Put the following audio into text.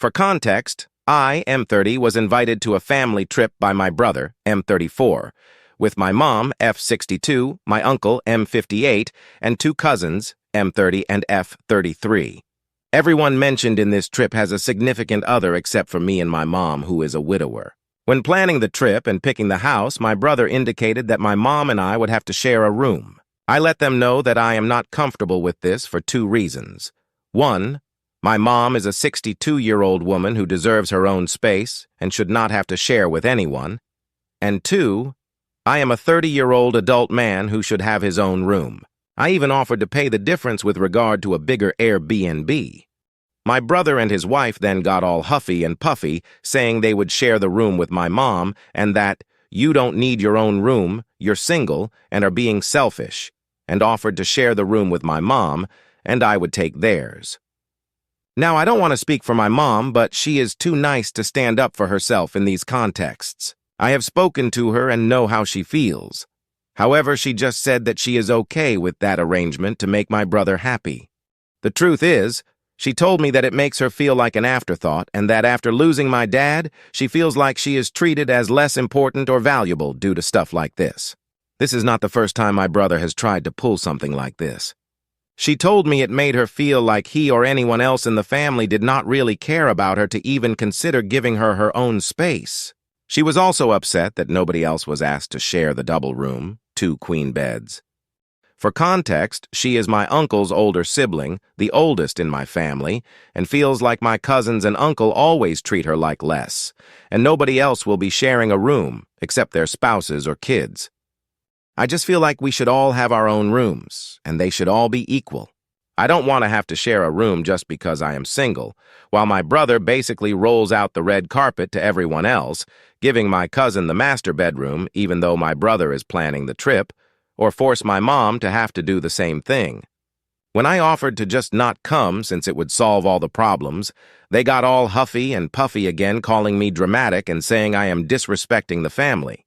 For context, I, M30, was invited to a family trip by my brother, M34, with my mom, F62, my uncle, M58, and two cousins, M30 and F33. Everyone mentioned in this trip has a significant other except for me and my mom, who is a widower. When planning the trip and picking the house, my brother indicated that my mom and I would have to share a room. I let them know that I am not comfortable with this for two reasons. One, my mom is a 62-year-old woman who deserves her own space and should not have to share with anyone. And two, I am a 30-year-old adult man who should have his own room. I even offered to pay the difference with regard to a bigger Airbnb. My brother and his wife then got all huffy and puffy, saying they would share the room with my mom and that you don't need your own room, you're single, and are being selfish, and offered to share the room with my mom, and I would take theirs. Now, I don't want to speak for my mom, but she is too nice to stand up for herself in these contexts. I have spoken to her and know how she feels. However, she just said that she is okay with that arrangement to make my brother happy. The truth is, she told me that it makes her feel like an afterthought and that after losing my dad, she feels like she is treated as less important or valuable due to stuff like this. This is not the first time my brother has tried to pull something like this. She told me it made her feel like he or anyone else in the family did not really care about her to even consider giving her her own space. She was also upset that nobody else was asked to share the double room, 2 queen beds. For context, she is my uncle's older sibling, the oldest in my family, and feels like my cousins and uncle always treat her like less, and nobody else will be sharing a room, except their spouses or kids. I just feel like we should all have our own rooms, and they should all be equal. I don't want to have to share a room just because I am single, while my brother basically rolls out the red carpet to everyone else, giving my cousin the master bedroom even though my brother is planning the trip, or force my mom to have to do the same thing. When I offered to just not come since it would solve all the problems, they got all huffy and puffy again, calling me dramatic and saying I am disrespecting the family.